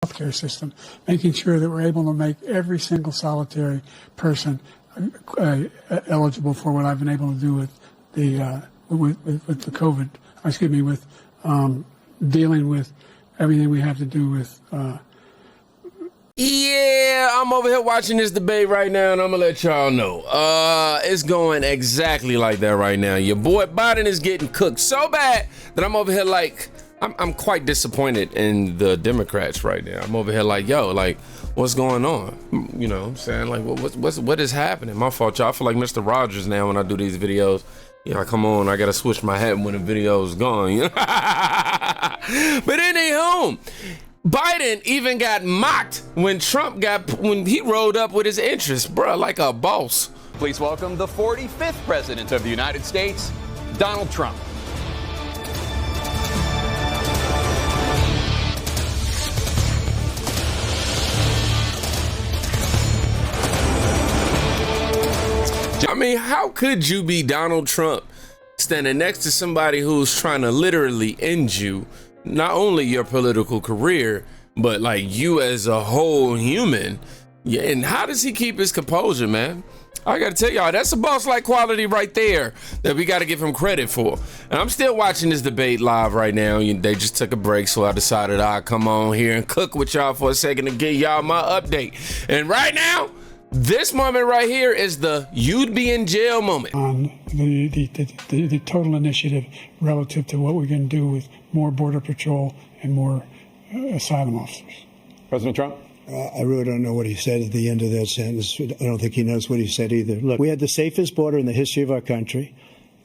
healthcare system, making sure that we're able to make every single solitary person eligible for what I've been able to do with the COVID. Excuse me, with dealing with everything we have to do with. Yeah, I'm over here watching this debate right now, and I'm gonna let y'all know. It's going exactly like that right now. Your boy Biden is getting cooked so bad that I'm over here like, I'm quite disappointed in the Democrats right now. I'm over here like, yo, like, what's going on? You know what I'm saying? Like, what is happening? My fault, y'all. I feel like Mr. Rogers now when I do these videos. You know, come on, I gotta switch my hat when the video is gone. You know? But anywho, Biden even got mocked when he rolled up with his interests, bruh, like a boss. Please welcome the 45th president of the United States, Donald Trump. I mean, how could you be Donald Trump standing next to somebody who's trying to literally end you, not only your political career, but like you as a whole human? Yeah, and how does he keep his composure, man? I gotta tell y'all, that's a boss-like quality right there that we gotta give him credit for. And I'm still watching this debate live right now. They just took a break, so I decided I'd come on here and cook with y'all for a second to give y'all my update. And right now, this moment right here is the you'd be in jail moment. The total initiative relative to what we're going to do with more Border Patrol and more asylum officers. President Trump? I really don't know what he said at the end of that sentence. I don't think he knows what he said either. Look, we had the safest border in the history of our country.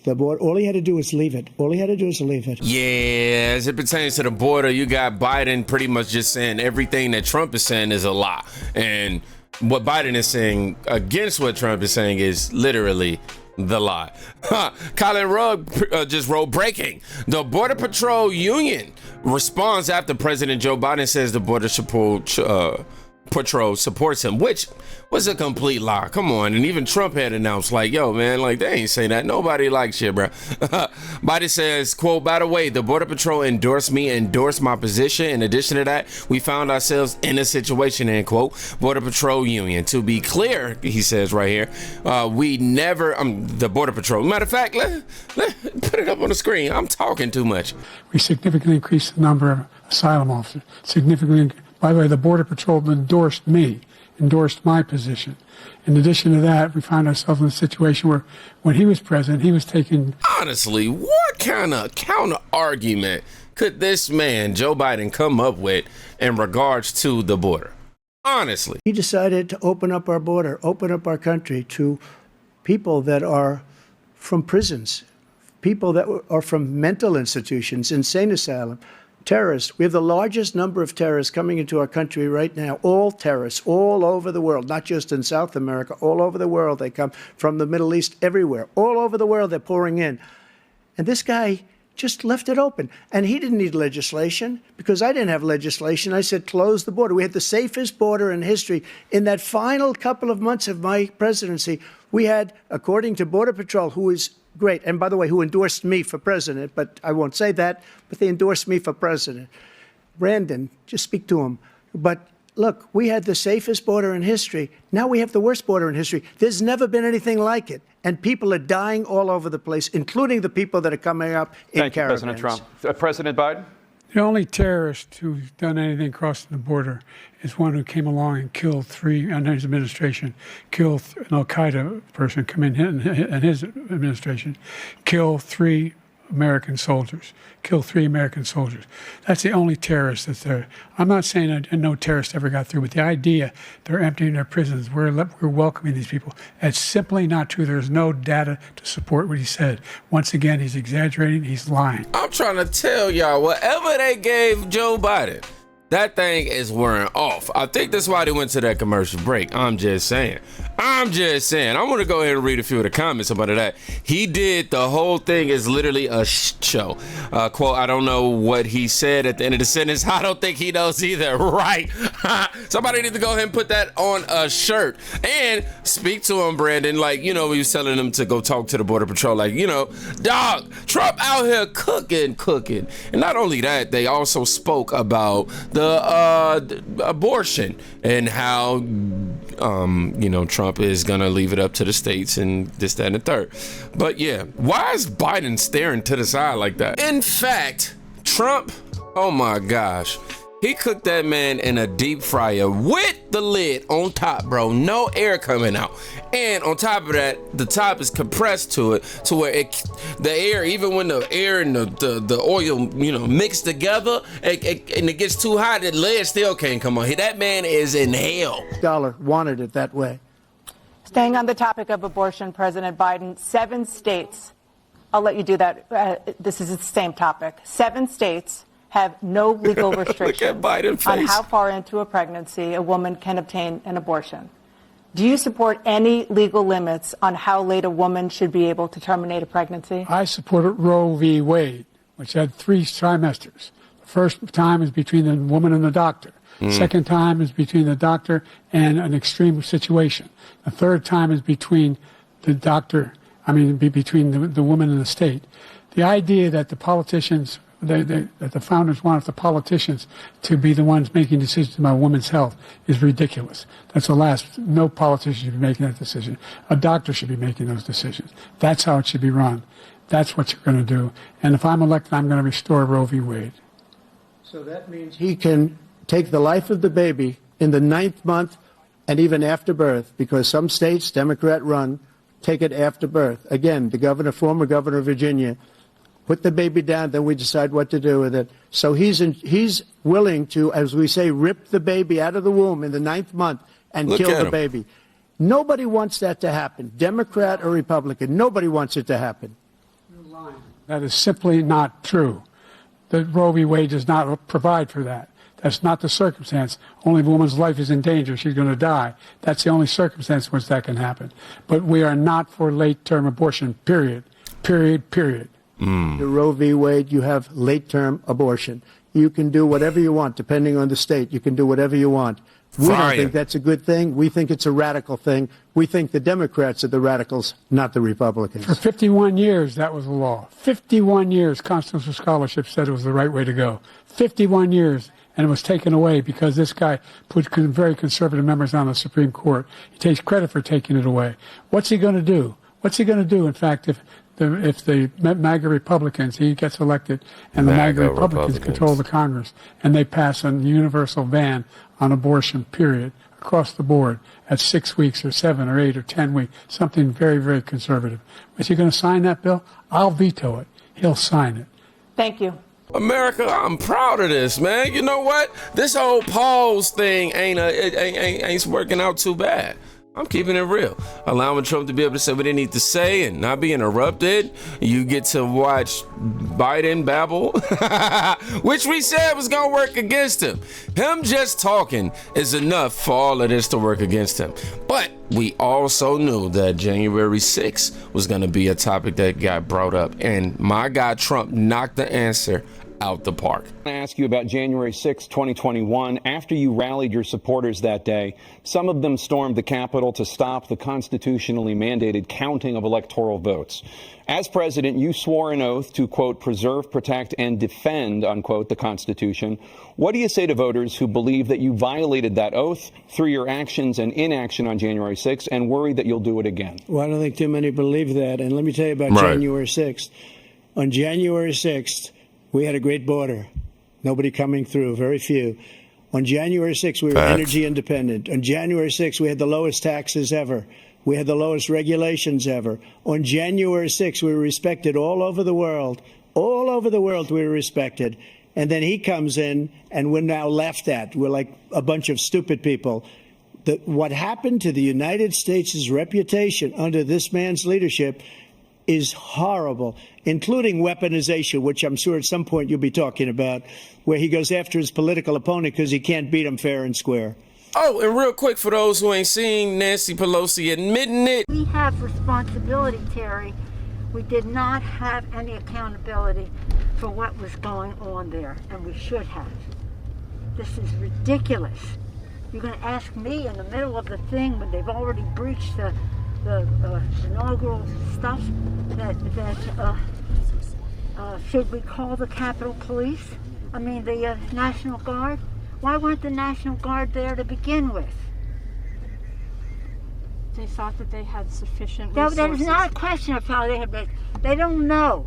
The border, all he had to do was leave it. All he had to do is leave it. Yeah, as it pertains to the border, you got Biden pretty much just saying everything that Trump is saying is a lie. And what Biden is saying against what Trump is saying is literally the lie. Colin Rugg just wrote, breaking. The Border Patrol Union responds after President Joe Biden says the Border Patrol supports him, which was a complete lie. Come on. And even Trump had announced like, yo, man, like they ain't say that. Nobody likes shit, bro. Biden says, quote, by the way, the Border Patrol endorsed my position. In addition to that, we found ourselves in a situation, end quote. Border Patrol Union. To be clear, he says right here, we never, the Border Patrol. Matter of fact, let put it up on the screen. I'm talking too much. We significantly increased the number of asylum officers. By the way, the Border Patrol endorsed my position. In addition to that, we found ourselves in a situation where when he was president, he was taking... Honestly, what kind of counter argument could this man, Joe Biden, come up with in regards to the border? Honestly. He decided to open up our border, open up our country to people that are from prisons, people that are from mental institutions, insane asylum, terrorists. We have the largest number of terrorists coming into our country right now, all terrorists, all over the world, not just in South America, all over the world. They come from the Middle East, everywhere, all over the world, they're pouring in. And this guy just left it open. And he didn't need legislation because I didn't have legislation. I said, close the border. We had the safest border in history. In that final couple of months of my presidency, we had, according to Border Patrol, who is great, and by the way, who endorsed me for president, but I won't say that, but they endorsed me for president. Brandon, just speak to him. But look, we had the safest border in history. Now we have the worst border in history. There's never been anything like it. And people are dying all over the place, including the people that are coming up in caravans. Thank you, President Trump. President Biden? The only terrorist who's done anything crossing the border is one who came along and killed three, under his administration, killed an al-Qaeda person come in his administration, kill three American soldiers. That's the only terrorist that's there. I'm not saying that no terrorist ever got through, but the idea they're emptying their prisons, we're welcoming these people, that's simply not true. There's no data to support what he said. Once again, he's exaggerating, he's lying. I'm trying to tell y'all, whatever they gave Joe Biden, that thing is wearing off. I think that's why they went to that commercial break. I'm just saying. I'm just saying. I'm gonna go ahead and read a few of the comments about that. He did the whole thing is literally a show. Quote, I don't know what he said at the end of the sentence. I don't think he knows either. Right. Somebody need to go ahead and put that on a shirt and speak to him, Brandon. Like, you know, we was telling him to go talk to the Border Patrol. Like, you know, dog, Trump out here cooking. And not only that, they also spoke about the abortion and how, you know, Trump is gonna leave it up to the states and this, that, and the third. But yeah, why is Biden staring to the side like that? In fact, Trump, oh my gosh, he cooked that man in a deep fryer with the lid on top, bro. No air coming out. And on top of that, the top is compressed to it to where the air, even when the air and the oil, you know, mix together, and it gets too hot, the lid still can't come on. That man is in hell. Dollar wanted it that way. Staying on the topic of abortion, President Biden, 7 states, I'll let you do that. This is the same topic. 7 states have no legal restrictions on how far into a pregnancy a woman can obtain an abortion. Do you support any legal limits on how late a woman should be able to terminate a pregnancy? I supported Roe v. Wade, which had 3 trimesters. The first time is between the woman and the doctor. Second time is between the doctor and an extreme situation. The third time is between the doctor, between the woman and the state. The idea that the politicians, that the founders wanted the politicians to be the ones making decisions about women's health is ridiculous. That's the last. No politician should be making that decision. A doctor should be making those decisions. That's how it should be run. That's what you're going to do. And if I'm elected, I'm going to restore Roe v. Wade. So that means he can take the life of the baby in the 9th month and even after birth, because some states, Democrat run, take it after birth. Again, the former governor of Virginia, put the baby down, then we decide what to do with it. So he's willing to, as we say, rip the baby out of the womb in the 9th month and kill the baby. Nobody wants that to happen, Democrat or Republican. Nobody wants it to happen. That is simply not true. The Roe v. Wade does not provide for that. That's not the circumstance. Only if a woman's life is in danger, she's going to die. That's the only circumstance in which that can happen. But we are not for late-term abortion, period. Period. The Roe v. Wade, you have late-term abortion. You can do whatever you want, depending on the state. You can do whatever you want. We don't think that's a good thing. We think it's a radical thing. We think the Democrats are the radicals, not the Republicans. For 51 years, that was the law. 51 years, constitutional scholarship said it was the right way to go. 51 years, and it was taken away because this guy put very conservative members on the Supreme Court. He takes credit for taking it away. What's he going to do? What's he going to do, in fact, if the MAGA Republicans, he gets elected, and the MAGA Republicans control the Congress, and they pass a universal ban on abortion, period, across the board at 6 weeks or 7 or 8 or 10 weeks, something very, very conservative. Is he going to sign that bill? I'll veto it. He'll sign it. Thank you. America, I'm proud of this, man. You know what? This whole pause thing ain't working out too bad. I'm keeping it real. Allowing Trump to be able to say what they need to say and not be interrupted. You get to watch Biden babble, which we said was going to work against him. Him just talking is enough for all of this to work against him. But we also knew that January 6th was going to be a topic that got brought up. And my guy Trump knocked the answer out the park. I want to ask you about January 6, 2021. After you rallied your supporters that day, some of them stormed the Capitol to stop the constitutionally mandated counting of electoral votes. As president, you swore an oath to, quote, preserve, protect, and defend, unquote, the Constitution. What do you say to voters who believe that you violated that oath through your actions and inaction on January 6th and worry that you'll do it again? Well, I don't think too many believe that. And let me tell you about January 6th. On January 6th, we had a great border. Nobody coming through, very few. On January 6th, we were energy independent. On January 6th, we had the lowest taxes ever. We had the lowest regulations ever. On January 6th, we were respected all over the world. All over the world, we were respected. And then he comes in, and we're now laughed at. We're like a bunch of stupid people. What happened to the United States' reputation under this man's leadership is horrible, including weaponization, which I'm sure at some point you'll be talking about, where he goes after his political opponent because he can't beat him fair and square. Oh, and real quick, for those who ain't seen Nancy Pelosi admitting it. We have responsibility, Terry. We did not have any accountability for what was going on there, and we should have. This is ridiculous. You're going to ask me in the middle of the thing when they've already breached the inaugural stuff that should we call the Capitol Police? I mean the National Guard? Why weren't the National Guard there to begin with? They thought that they had sufficient No, resources. that is not a question of how they have been. They don't know.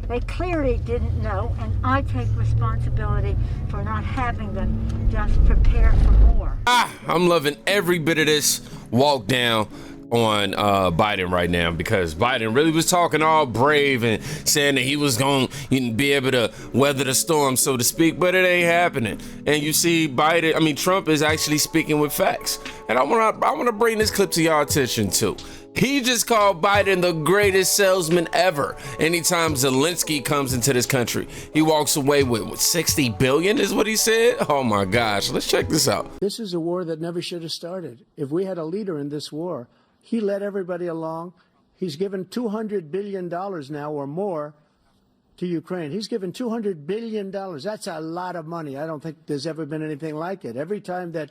They clearly didn't know, and I take responsibility for not having them just prepare for more. I'm loving every bit of this walk down on Biden right now, because Biden really was talking all brave and saying that he was going to be able to weather the storm, so to speak, but it ain't happening. And you see Trump is actually speaking with facts. And I want to bring this clip to y'all attention too. He just called Biden the greatest salesman ever. Anytime Zelensky comes into this country, he walks away with 60 billion is what he said. Oh my gosh, let's check this out. This is a war that never should have started. If we had a leader in this war, he led everybody along. He's given $200 billion now or more to Ukraine. He's given $200 billion. That's a lot of money. I don't think there's ever been anything like it. Every time that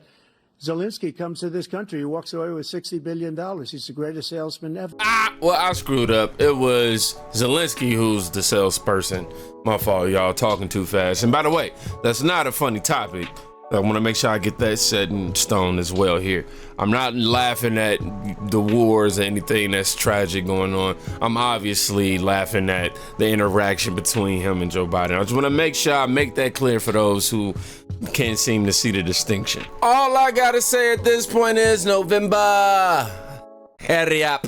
Zelensky comes to this country, he walks away with $60 billion. He's the greatest salesman ever. Well, I screwed up. It was Zelensky who's the salesperson. My fault, y'all, talking too fast. And by the way, that's not a funny topic. I want to make sure I get that set in stone as well here. I'm not laughing at the wars or anything that's tragic going on. I'm obviously laughing at the interaction between him and Joe Biden. I just want to make sure I make that clear for those who can't seem to see the distinction. All I got to say at this point is November. Hurry up.